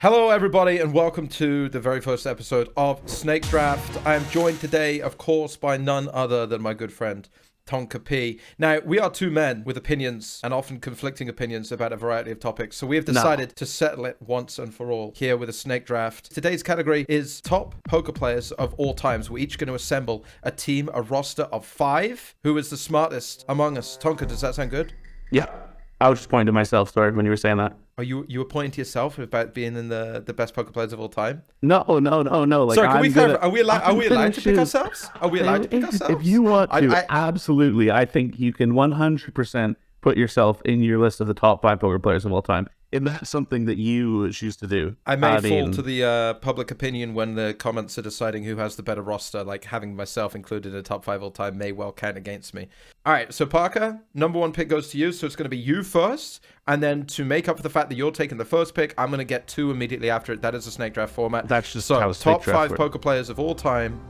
Hello, everybody, and welcome to the very first episode of Snake Draft. I am joined today, of course, by none other than my good friend, tonkaaaa. Now, we are two men with opinions, and often conflicting opinions, about a variety of topics, so we have decided to settle it once and for all here with a Snake Draft. Today's category is top poker players of all times. We're each going to assemble a team, a roster of 5. Who is the smartest among us? Tonka, does that sound good? Yeah. I was just pointing to myself, sorry, when you were saying that. Oh, you were pointing to yourself about being in the best poker players of all time? No. Like, sorry, can we clarify? Are we allowed to pick ourselves? Are we allowed to pick ourselves? If you want to, absolutely. I think you can 100% put yourself in your list of the top 5 poker players of all time. If that's something that you choose to do. I may fall to the public opinion when the comments are deciding who has the better roster, like having myself included in the top 5 all time may well count against me. All right, so Parker, number 1 pick goes to you, so it's going to be you first, and then to make up for the fact that you're taking the first pick, I'm going to get 2 immediately after it. That is a snake draft format. That's just so how top 5 poker players of all time,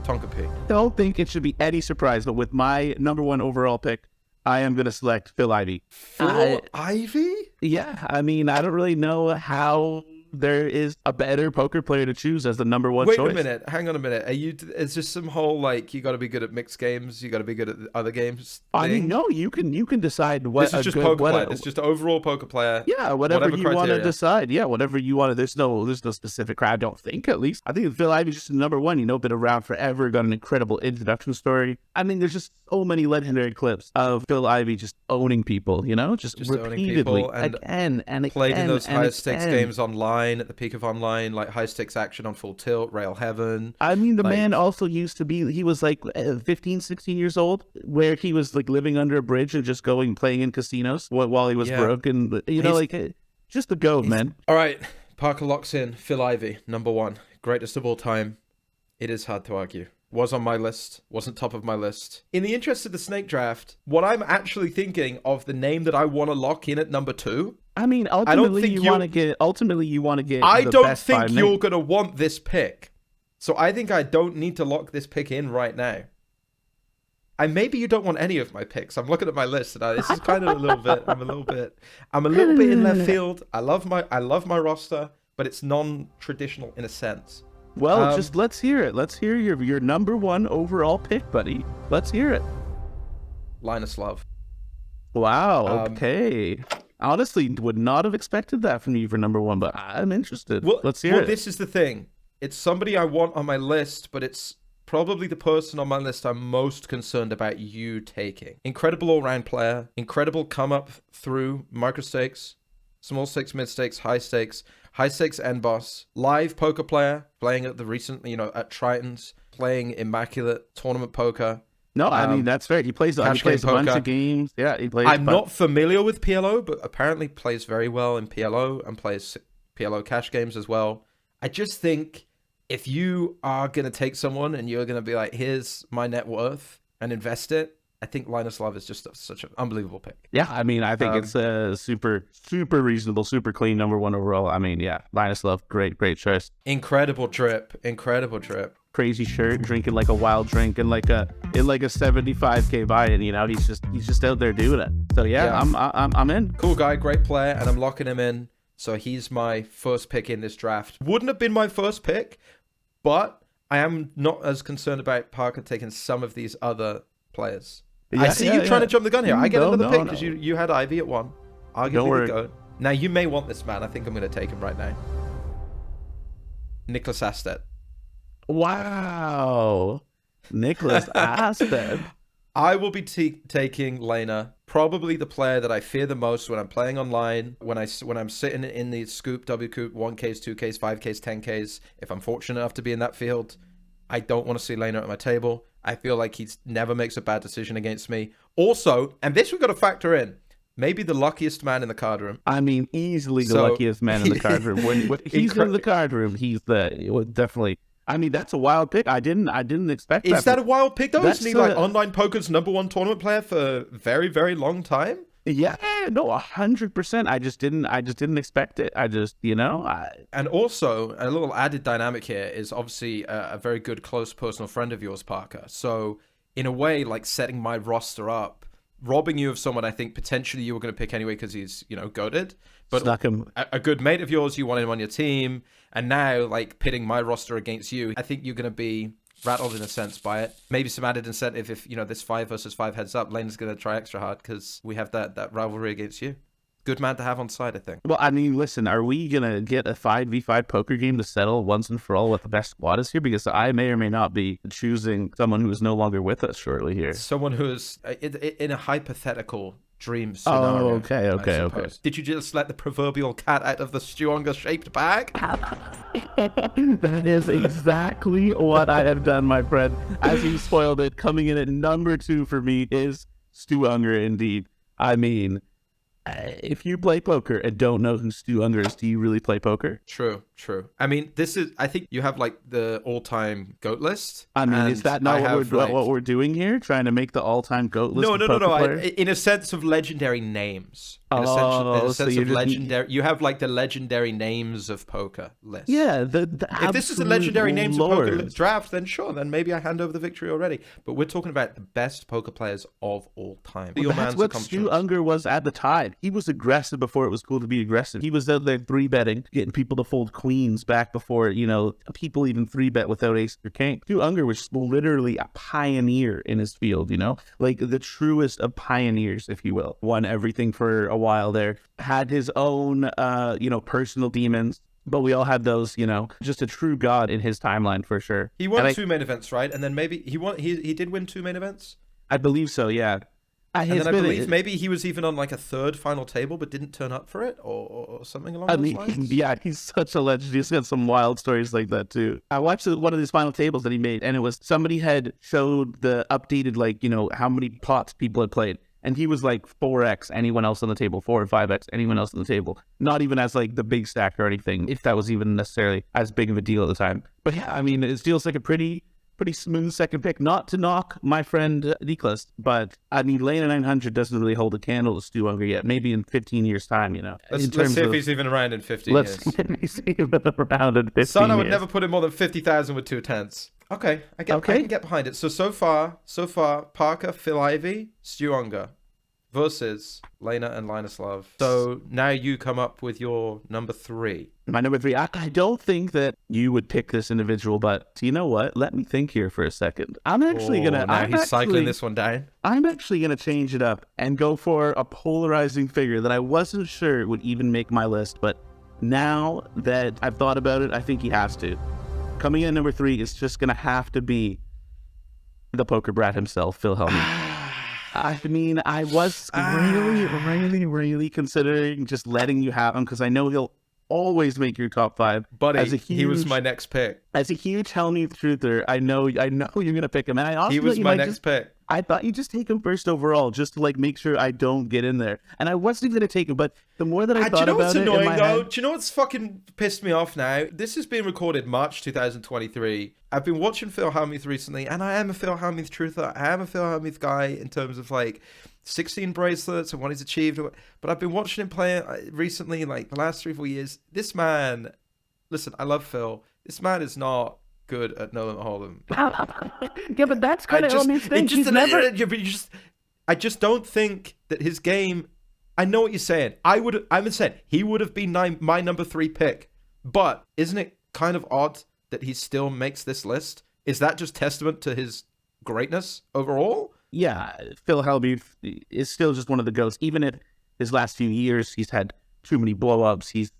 tonkaaaa. I don't think it should be any surprise, but with my number 1 overall pick, I am going to select Phil Ivey. Phil Ivey? Yeah, I mean, I don't really know how there is a better poker player to choose as the number 1 choice. Wait a minute, hang on a minute. Is just some whole, like, you got to be good at mixed games, you got to be good at other games thing? I mean, no, you can decide what this is just poker player. It's just overall poker player. Yeah, whatever you want to decide. Yeah, whatever you want to. There's no specific crowd. I don't think, at least. I think Phil Ivey's just number 1. You know, been around forever, got an incredible introduction story. I mean, there's just so many legendary clips of Phil Ivey just owning people. You know, just repeatedly and again and played again, in those high stakes games online at the peak of online, like high stakes action on Full Tilt, Rail Heaven. I mean, the man also used to be. He was like 15, 16 years old, where he was like living under a bridge and just playing in casinos while he was broke, and just the goat, man. All right, Parker locks in Phil Ivey, number 1, greatest of all time. It is hard to argue. Was on my list, wasn't top of my list. In the interest of the snake draft, what I'm actually thinking of the name that I want to lock in at number 2. I mean, ultimately you want to get. I don't think you're gonna want this pick, so I think I don't need to lock this pick in right now. And maybe you don't want any of my picks. I'm looking at my list, and this is kind of a little bit. I'm a little bit in left field. I love my roster, but it's non-traditional in a sense. Well, just let's hear it. Let's hear your number 1 overall pick, buddy. Let's hear it. Linus Love. Wow. Okay. Honestly, would not have expected that from you for number 1, but I'm interested. Let's hear it. Well, this is the thing. It's somebody I want on my list, but it's probably the person on my list I'm most concerned about you taking. Incredible all-round player. Incredible come-up through micro stakes, small stakes, mid stakes, high stakes end boss, live poker player, playing at the recent, at Triton's, playing immaculate tournament poker. No, I mean, that's fair. He plays a bunch of games. Yeah, he plays. I'm not familiar with PLO, but apparently plays very well in PLO and plays PLO cash games as well. I just think if you are going to take someone and you're going to be like, here's my net worth and invest it, I think Linus Love is just such an unbelievable pick. Yeah, I mean, I think it's a super reasonable, super clean number 1 overall. I mean, yeah, Linus Love, great choice. Incredible trip. Crazy shirt, drinking like a wild drink in like a 75K buy-in. He's just out there doing it. So yeah. I'm in. Cool guy, great player, and I'm locking him in. So he's my first pick in this draft. Wouldn't have been my first pick, but I am not as concerned about Parker taking some of these other players. I see you trying to jump the gun here. I get another pick because you had Ivey at 1. I'll give you the go. Now, you may want this man. I think I'm going to take him right now. Nicholas Asted. Wow. Nicholas Asted. I will be taking Lena, probably the player that I fear the most when I'm playing online, when I'm sitting in the Scoop, WCoop, 1Ks, 2Ks, 5Ks, 10Ks. If I'm fortunate enough to be in that field, I don't want to see Lena at my table. I feel like he never makes a bad decision against me. Also, and this we've got to factor in, maybe the luckiest man in the card room. I mean, easily the luckiest man in the card room. When he's in the card room, he's definitely. I mean, that's a wild pick. I didn't expect that. Is that a wild pick though? Isn't he like online poker's number 1 tournament player for a very, very long time? Yeah, no, 100%. I just didn't expect it. And also, a little added dynamic here is obviously a very good close personal friend of yours, Parker. So in a way, like setting my roster up, robbing you of someone I think potentially you were going to pick anyway because he's, goated. But snuck him. A good mate of yours, you want him on your team, and now like pitting my roster against you, I think you're going to be rattled in a sense by it. Maybe some added incentive if, you know, this 5 versus 5 heads up, Lane's going to try extra hard because we have that rivalry against you. Good man to have on side, I think. Well, I mean, listen, are we going to get a 5v5 poker game to settle once and for all what the best squad is here? Because I may or may not be choosing someone who is no longer with us shortly here. Someone who is in a hypothetical dream scenario. Oh, okay. Did you just let the proverbial cat out of the Stu Unger shaped bag? That is exactly what I have done, my friend. As you spoiled it, coming in at number 2 for me is Stu Unger indeed. I mean, if you play poker and don't know who Stu Unger is, do you really play poker? True. I mean, I think you have like the all-time GOAT list. I mean, is that not what we're doing here? Trying to make the all-time GOAT list? No. In a sense of legendary names. In a sense of legendary, you have like the legendary names of poker list. Yeah, if this is a legendary names of poker draft, then sure, then maybe I hand over the victory already. But we're talking about the best poker players of all time. Well, that's what Stu Unger was at the time. He was aggressive before it was cool to be aggressive. He was out there 3-betting, getting people to fold queens back before, you know, people even 3-bet without ace or king. Stu Unger was literally a pioneer in his field, you know, like the truest of pioneers, if you will. Won everything for a while there, had his own, personal demons. But we all had those, you know, just a true god in his timeline for sure. He won 2 main events, right? And then maybe he did win 2 main events? I believe so, yeah. And then I believe maybe he was even on like a 3rd final table but didn't turn up for it or something along those lines. Yeah, he's such a legend. He's got some wild stories like that too. I watched one of these final tables that he made, and it was somebody had showed the updated, like, you know, how many pots people had played. And he was like 4x anyone else on the table, 4 or 5x anyone else on the table. Not even as like the big stack or anything, if that was even necessarily as big of a deal at the time. But yeah, I mean, it feels like a pretty smooth second pick. Not to knock my friend Niklas, but I mean, Lane 900 doesn't really hold a candle to Stu Unger yet. Maybe in 15 years' time, you know. Let's see if he's even around in 15 years. Let's see if he's even around in 15 Son, I would never put him more than 50,000 with 2 tens. Okay, I can get behind it. So far, Parker, Phil Ivey, Stu Unger versus Lena and Linoslav. So now you come up with your number 3. My number 3. I don't think that you would pick this individual, but you know what? Let me think here for a second. He's cycling this one down. I'm actually gonna change it up and go for a polarizing figure that I wasn't sure would even make my list, but now that I've thought about it, I think he has to. Coming in at number 3 is just gonna have to be the poker brat himself, Phil Hellmuth. I mean, I was really considering just letting you have him because I know he'll always make your top 5. Buddy, he was my next pick. As a huge Hellmuth truther, I know you're going to pick him. And I also he was my next pick. I thought you just take him first overall, just to like make sure I don't get in there. And I wasn't even going to take him, but the more that I thought about it, do you know what's annoying though? Do you know what's fucking pissed me off now? This is being recorded March 2023. I've been watching Phil Hellmuth recently, and I am a Phil Hellmuth truther. I am a Phil Hellmuth guy in terms of like 16 bracelets and what he's achieved. But I've been watching him play recently, like the last 3-4 years. This man, listen, I love Phil. This man is not good at no limit hold'em. Yeah, but that's kind of Hellmuth's thing. I just don't think that his game. I know what you're saying. I'm saying he would have been my number 3 pick. But isn't it kind of odd that he still makes this list? Is that just testament to his greatness overall? Yeah, Phil Hellmuth is still just one of the GOATs. Even if his last few years he's had too many blow-ups, he's,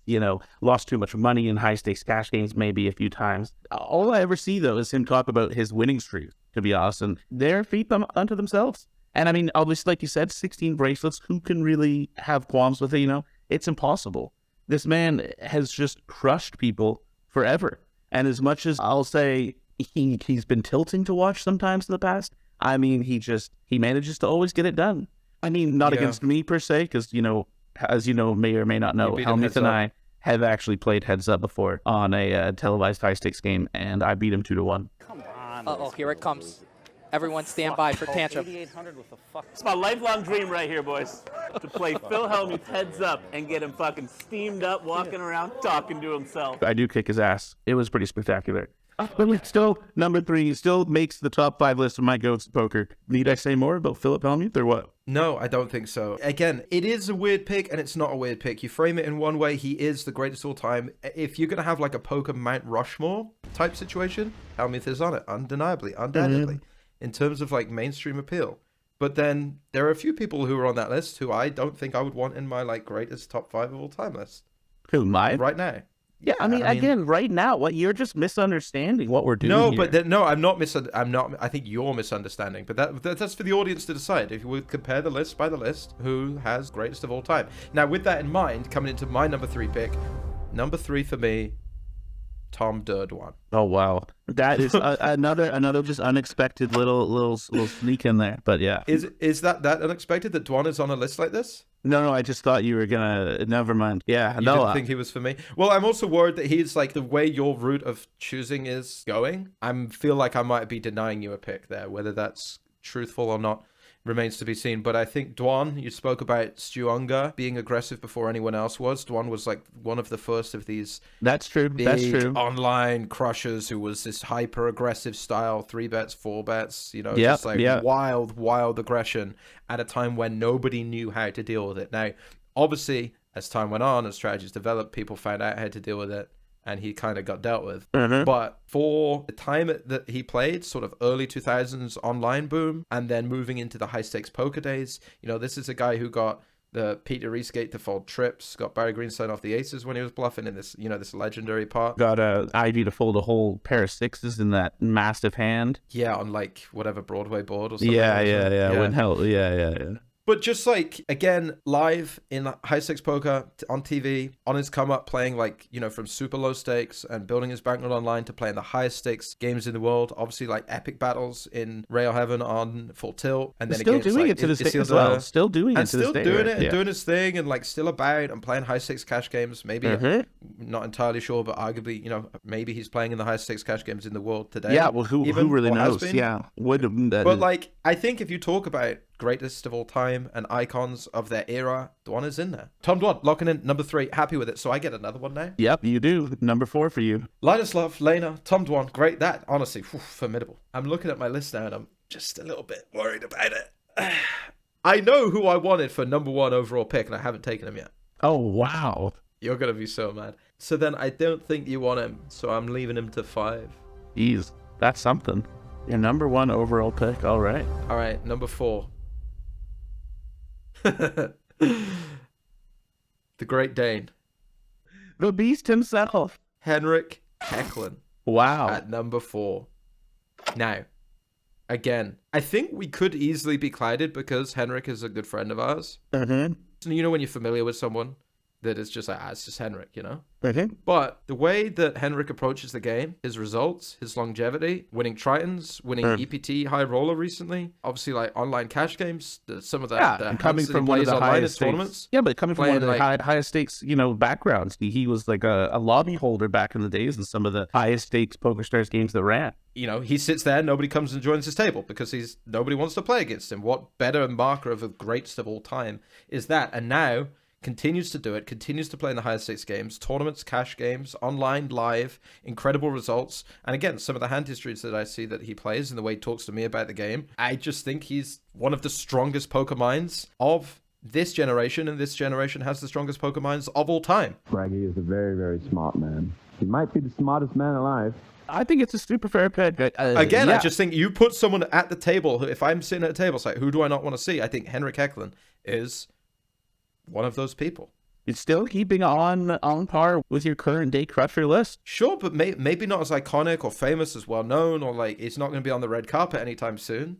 lost too much money in high-stakes cash games maybe a few times. All I ever see, though, is him talk about his winning streak, to be honest, and they're feet unto themselves. And I mean, obviously, like you said, 16 bracelets, who can really have qualms with it, It's impossible. This man has just crushed people forever. And as much as I'll say he's been tilting to watch sometimes in the past, I mean, he manages to always get it done. I mean, not against me per se, because, as you know, may or may not know, Hellmuth and I have actually played heads up before on a televised high stakes game, and I beat him 2-1. Come on. Uh-oh, here it comes. Everyone stand by for tantrum. It's my lifelong dream right here, boys. To play Phil Hellmuth heads up and get him fucking steamed up, walking around, talking to himself. I do kick his ass. It was pretty spectacular. But it's still number 3. Still makes the top 5 list of my GOATs poker. Need I say more about Philip Hellmuth or what? No, I don't think so. Again, it is a weird pick, and it's not a weird pick. You frame it in one way, he is the greatest of all time. If you're going to have like a poker Mount Rushmore type situation, Hellmuth is on it, undeniably, undoubtedly, in terms of like mainstream appeal. But then there are a few people who are on that list who I don't think I would want in my like greatest top 5 of all time list. Who, mine? Right now. Yeah, I mean, again, right now, what you're just misunderstanding what we're doing. No, here. but no, I'm not. I think you're misunderstanding. But that's for the audience to decide. If you would compare the list by the list, who has greatest of all time? Now, with that in mind, coming into my number 3 pick, number 3 for me, Tom Dwan. Oh wow, that is another just unexpected little sneak in there. But yeah, is that unexpected that Dwan is on a list like this? No, I just thought you were gonna. Never mind. Yeah, you didn't think he was for me. Well, I'm also worried that he's like the way your route of choosing is going. I feel like I might be denying you a pick there. Whether that's truthful or not remains to be seen. But I think Dwan, you spoke about Stu Unger being aggressive before anyone else was. Dwan was like one of the first of these. That's true. Big online crushers who was this hyper aggressive style, 3 bets, 4 bets, just like wild aggression at a time when nobody knew how to deal with it. Now, obviously, as time went on, as strategies developed, people found out how to deal with it, and he kind of got dealt with. But for the time that he played, sort of early 2000s online boom, and then moving into the high stakes poker days, this is a guy who got the Peter Eastgate to fold trips, got Barry Greenstein off the aces when he was bluffing in this, this legendary part. Got Ivey to fold a whole pair of 6s in that massive hand. Yeah, on like whatever Broadway board or something. Yeah. When hell, yeah. But just like, again, live in high stakes poker on TV, on his come up, playing like, from super low stakes and building his bankroll online to playing the highest stakes games in the world. Obviously, like epic battles in Rail Heaven on Full Tilt. And then still doing it to this day as well. Still doing it to this day. And still doing it and doing his thing and like still about and playing high stakes cash games. Maybe, not entirely sure, but arguably, maybe he's playing in the highest stakes cash games in the world today. Yeah, well, who really knows? Yeah. But like, I think if you talk about greatest of all time and icons of their era, Dwan is in there. Tom Dwan, locking in number 3, happy with it. So I get another one now. Yep, you do. Number 4 for you. Linus Love, Lena, Tom Dwan, great. That, honestly, formidable. I'm looking at my list now and I'm just a little bit worried about it. I know who I wanted for number 1 overall pick and I haven't taken him yet. Oh, wow. You're going to be so mad. So then I don't think you want him, so I'm leaving him to 5. Jeez, that's something. Your number 1 overall pick, all right. All right, number 4. The Great Dane. The Beast himself. Henrik Heklin. Wow. At number 4. Now, again, I think we could easily be clouded because Henrik is a good friend of ours. When you're familiar with someone that is just like, it's just Henrik, But the way that Henrik approaches the game, his results, his longevity, winning Tritons, winning EPT high roller recently, obviously like online cash games, some of that. And coming from one of the highest tournaments. Yeah, but coming from one of the highest stakes, backgrounds. He was like a lobby holder back in the days in some of the highest stakes Poker Stars games that ran. He sits there, nobody comes and joins his table because nobody wants to play against him. What better marker of the greatest of all time is that? And now continues to do it, continues to play in the highest stakes games, tournaments, cash games, online, live, incredible results. And again, some of the hand histories that I see that he plays and the way he talks to me about the game, I just think he's one of the strongest poker minds of this generation, and this generation has the strongest poker minds of all time. Spraggy is a very, very smart man. He might be the smartest man alive. I think it's a super fair pick. Again, I just think you put someone at the table who, if I'm sitting at a table, it's like, who do I not want to see? I think Henrik Heklin is one of those people. It's still keeping on par with your current day crusher list. Sure, but maybe not as iconic or famous as well known, or like it's not going to be on the red carpet anytime soon.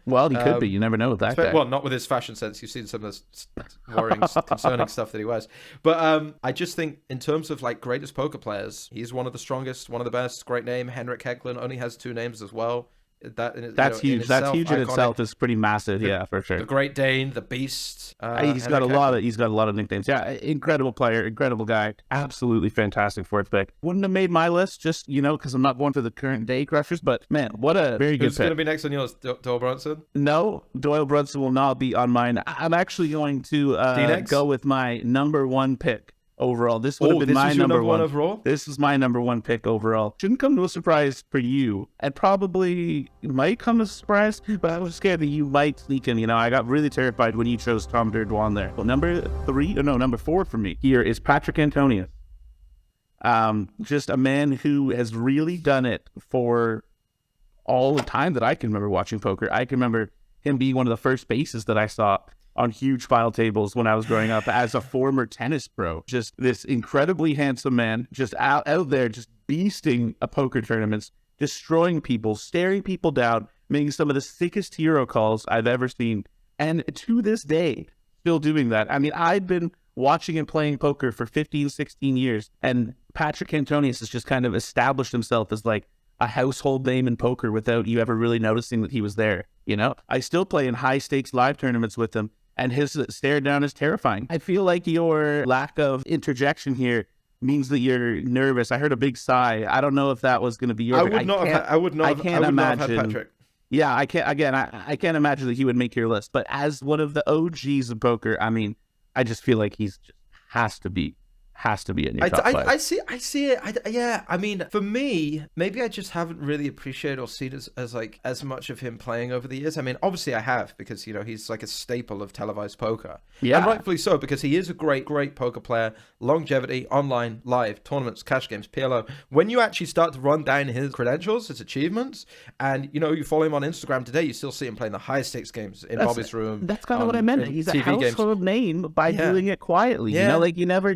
Well, he could be. You never know with that guy. Well, not with his fashion sense. You've seen some of the worrying, concerning stuff that he wears. But I just think in terms of like greatest poker players, he's one of the strongest, one of the best. Great name. Henrik Heklin only has 2 names as well. That's huge. That's huge in itself. Is pretty massive. Yeah, for sure. The Great Dane, the Beast. He's got a lot of nicknames. Yeah, incredible player, incredible guy, absolutely fantastic fourth pick. Wouldn't have made my list just because I'm not going for the current day crushers. But man, what a very good pick. Who's going to be next on yours? Doyle Brunson? No, Doyle Brunson will not be on mine. I'm actually going to go with my number 1 pick. overall. This would have been my number one overall. This is my number one pick overall. Shouldn't come to a surprise for you, and probably might come as a surprise, but I was scared that you might sneak in. I got really terrified when you chose Tom Dwan there. Well, number 4 for me here is Patrick Antonius. Just a man who has really done it for all the time that I can remember watching poker. I can remember him being one of the first faces that I saw on huge file tables when I was growing up as a former tennis pro. Just this incredibly handsome man, just out there, just beasting a poker tournaments, destroying people, staring people down, making some of the sickest hero calls I've ever seen. And to this day, still doing that. I mean, I've been watching and playing poker for 15, 16 years, and Patrick Antonius has just kind of established himself as like a household name in poker without you ever really noticing that he was there. I still play in high stakes live tournaments with him, and his stare down is terrifying. I feel like your lack of interjection here means that you're nervous. I heard a big sigh. I don't know if that was going to be your. I would not have had Patrick. Yeah, I can't. Again, I can't imagine that he would make your list. But as one of the OGs of poker, I mean, I just feel like he's just has to be in your top 5. I see it. I mean, for me, maybe I just haven't really appreciated or seen as much of him playing over the years. I mean, obviously I have, because he's like a staple of televised poker. Yeah, and rightfully so, because he is a great poker player. Longevity, online, live, tournaments, cash games, PLO. When you actually start to run down his credentials, his achievements, and you follow him on Instagram today, you still see him playing the high stakes games in Bobby's room. That's kind of what I meant. He's a household name by doing it quietly. Yeah. Like you never.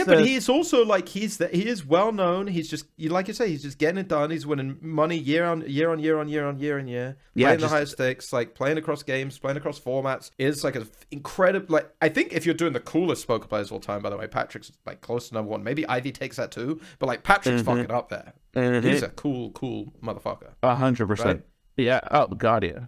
But he's also like he is well known. He's just like you say, he's just getting it done. He's winning money year on year. Playing the high stakes, like playing across games, playing across formats is like an incredible. Like I think if you're doing the coolest poker players of all time, by the way, Patrick's like close to number 1. Maybe Ivey takes that too, but like Patrick's fucking up there. He's a cool motherfucker. 100%. Right? Yeah. Oh God, yeah.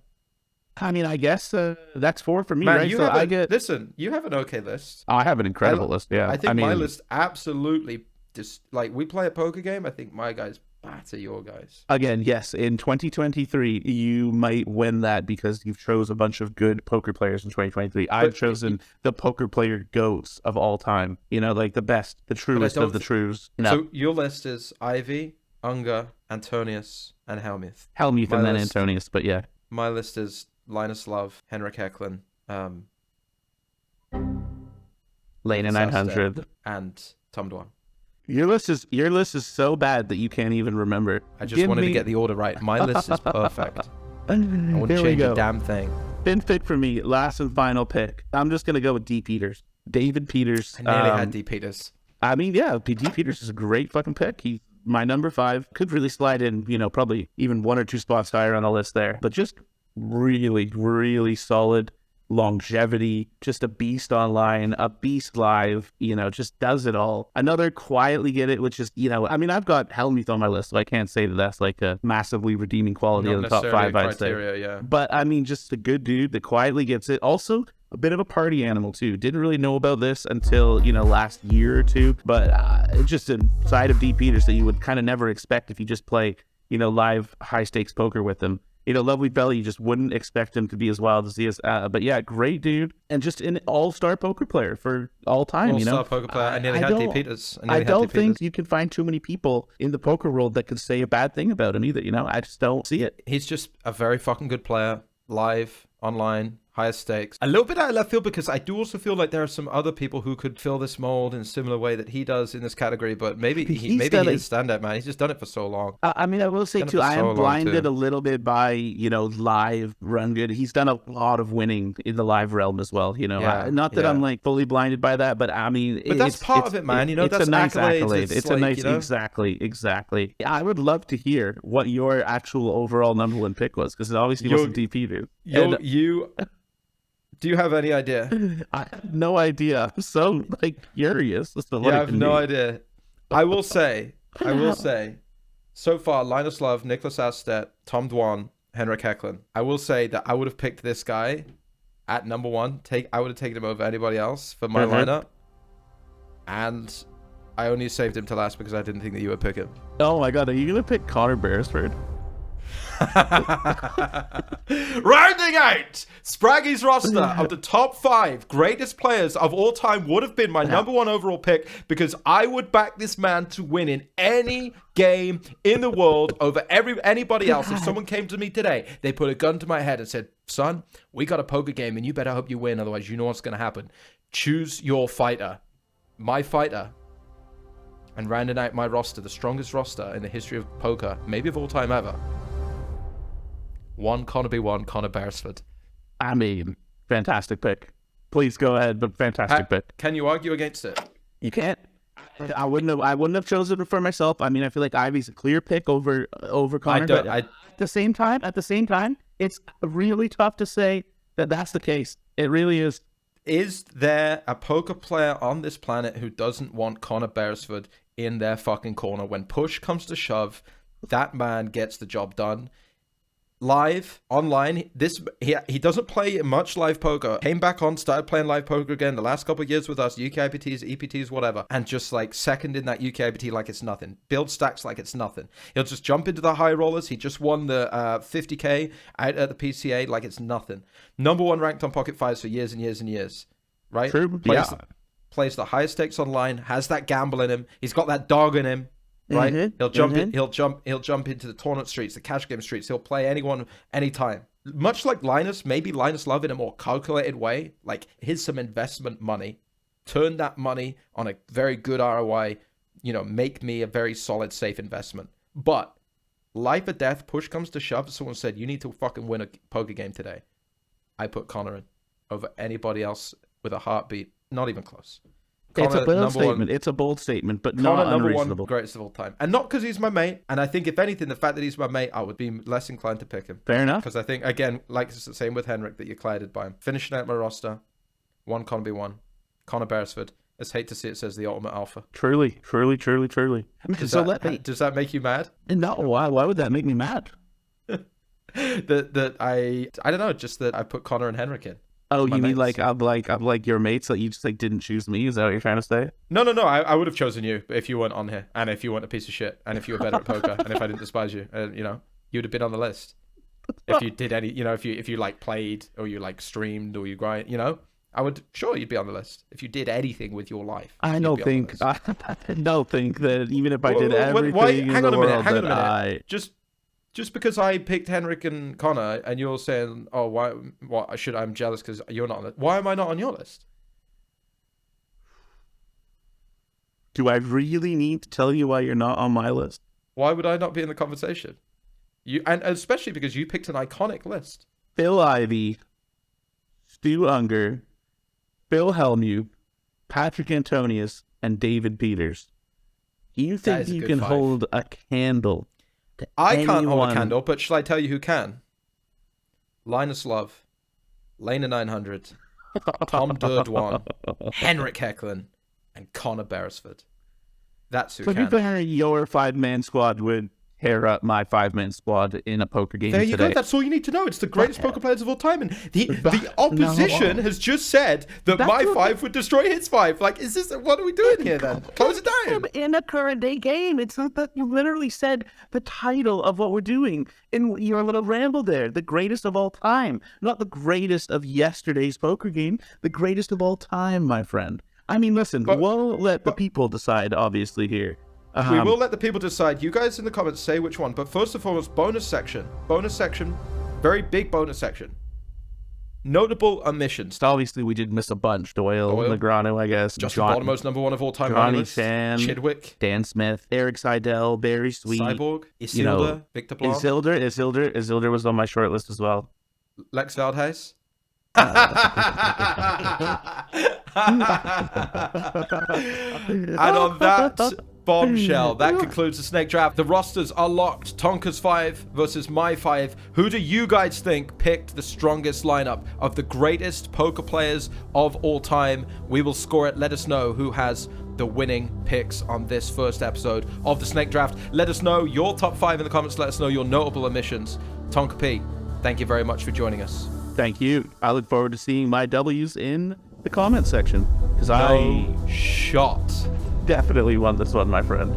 I mean, I guess that's 4 for me, man, right? Listen, you have an okay list. I have an incredible list, yeah. I think my list absolutely just like we play a poker game. I think my guys batter your guys. Again, yes, in 2023, you might win that because you've chose a bunch of good poker players in 2023. I've chosen the poker player goats of all time. Like the best, the truest of the trues. So your list is Ivey, Unger, Antonius, and Hellmuth. Hellmuth and then Antonius, but yeah. My list is Linus Love, Henrik Heklin, Lane 900, and Tom Dwan. Your list is so bad that you can't even remember. I just wanted to get the order right. My list is perfect. I wouldn't change a damn thing. Fin pick for me, last and final pick. I'm just gonna go with D. Peters. David Peters. I nearly had D. Peters. I mean, yeah, D. Peters is a great fucking pick. He's my number 5. Could really slide in, probably even 1 or 2 spots higher on the list there. But just really, really solid longevity, just a beast online, a beast live, just does it all. Another quietly get it, which is, I mean, I've got Hellmuth on my list, so I can't say that that's like a massively redeeming quality of the top 5, I'd say. Yeah. But I mean, just a good dude that quietly gets it. Also, a bit of a party animal too. Didn't really know about this until, last year or 2, but just a side of D. Peters that you would kind of never expect if you just play, live high stakes poker with him. Lovely fella, you just wouldn't expect him to be as wild as he is. But yeah, great dude, and just an all-star poker player for all time. All-star poker player. I nearly had D. Peters. I don't think you can find too many people in the poker world that could say a bad thing about him either. I just don't see it. He's just a very fucking good player, live, online, higher stakes. A little bit out of left field because I do also feel like there are some other people who could fill this mold in a similar way that he does in this category, but maybe he is standout, man. He's just done it for so long. I mean, I will say too, I am blinded a little bit by, live run good. He's done a lot of winning in the live realm as well, not that I'm like fully blinded by that, but I mean, but that's part of it, man. It's that's a nice accolade. It's a nice, exactly. I would love to hear what your actual overall number 1 pick was, because it obviously wasn't D. Peters. Do you have any idea? I have no idea. I'm so curious. I have no idea. I will say, so far, Linus Love, Nicholas Astedt, Tom Dwan, Henrik Heklin. I will say that I would have picked this guy at number 1. I would have taken him over anybody else for my lineup. And I only saved him to last because I didn't think that you would pick him. Oh my God, are you going to pick Connor Beresford? Rounding out Spraggy's roster of the top 5 greatest players of all time would have been my number 1 overall pick, because I would back this man to win in any game in the world over anybody else. If someone came to me today, they put a gun to my head and said, son, we got a poker game and you better hope you win, otherwise you know what's going to happen. Choose your fighter. My fighter. And rounding out my roster, the strongest roster in the history of poker, maybe of all time ever. Connor B1, Connor Beresford. I mean, fantastic pick. Please go ahead, but fantastic pick. Can you argue against it? You can't. I wouldn't have chosen it for myself. I mean, I feel like Ivey's a clear pick over Connor. At the same time, it's really tough to say that that's the case. It really is. Is there a poker player on this planet who doesn't want Connor Beresford in their fucking corner? When push comes to shove, that man gets the job done. Live, online, he doesn't play much live poker. Came back on, started playing live poker again the last couple of years with us, UK IPTs, EPTs, whatever, and just like second in that UK IPT like it's nothing. Build stacks like it's nothing. He'll just jump into the high rollers. He just won the 50k out at the PCA like it's nothing. Number 1 ranked on Pocket Fives for years and years and years, right? True. Plays the highest stakes online, has that gamble in him. He's got that dog in him. Right, he'll jump in. He'll jump into the tournament streets, the cash game streets. He'll play anyone, anytime. Much like Linus, maybe Linus Love in a more calculated way. Like, here's some investment money. Turn that money on a very good ROI. Make me a very solid, safe investment. But life or death, push comes to shove. Someone said you need to fucking win a poker game today. I put Connor in over anybody else with a heartbeat. Not even close. It's a bold statement. It's a bold statement, but not unreasonable. 1 greatest of all time. And not because he's my mate. And I think, if anything, the fact that he's my mate, I would be less inclined to pick him. Fair enough. Because I think, again, like it's the same with Henrik, that you're clouded by him. Finishing out my roster, Connor B1, Connor Beresford. I just hate to see it says the ultimate alpha. Truly. Does that make you mad? No, why would that make me mad? that I don't know, just that I put Connor and Henrik in. Oh, you mean like I'm like your mates that you just like didn't choose me? Is that what you're trying to say? No. I would have chosen you if you weren't on here, and if you weren't a piece of shit, and if you were better at poker, and if I didn't despise you, you'd have been on the list. If you did any, if you like played or you like streamed or you grind, sure you'd be on the list. If you did anything with your life, I don't think that even if I did everything hang on a minute. I Just because I picked Henrik and Connor, and you're saying, "Oh, why? What? I'm jealous because you're not on it." Why am I not on your list? Do I really need to tell you why you're not on my list? Why would I not be in the conversation? And especially because you picked an iconic list. Phil Ivey, Stu Unger, Phil Hellmuth, Patrick Antonius, and David Peters. Do you think you can hold a candle? I can't hold a candle, but shall I tell you who can? Linus Love, Lena 900, Tom Dwan, Henrik Heklin, and Connor Beresford. That's who can. So if your 5-man squad would pair up my 5-man squad in a poker game there you today. go. That's all you need to know. It's the greatest poker players of all time. And the opposition has just said that my 5 would destroy his 5. Like, is this... What are we doing here, then? Close it down. In a current day game, it's not that you literally said the title of what we're doing in your little ramble there. The greatest of all time. Not the greatest of yesterday's poker game. The greatest of all time, my friend. I mean, listen, we'll let the people decide, obviously, here. We will let the people decide. You guys in the comments say which one. But first and foremost, bonus section. Bonus section. Very big bonus section. Notable omissions. So obviously, we did miss a bunch. Doyle, Negrano, I guess. Justin Baltimore's number 1 of all time. Johnny Fan. Chidwick. Dan Smith. Eric Seidel. Barry Sweet. Cyborg. Isildur. Victor Blanc. Isildur was on my short list as well. Lex Veldhuis. And on that bombshell, that concludes the snake draft. The rosters are locked. Tonka's 5 versus my 5. Who do you guys think picked the strongest lineup of the greatest poker players of all time? We will score it. Let us know who has the winning picks on this first episode of the snake draft. Let us know your top 5 in the comments. Let us know your notable omissions. Tonka P, thank you very much for joining us. Thank you. I look forward to seeing my W's in the comment section, because I shot definitely won this one, my friend.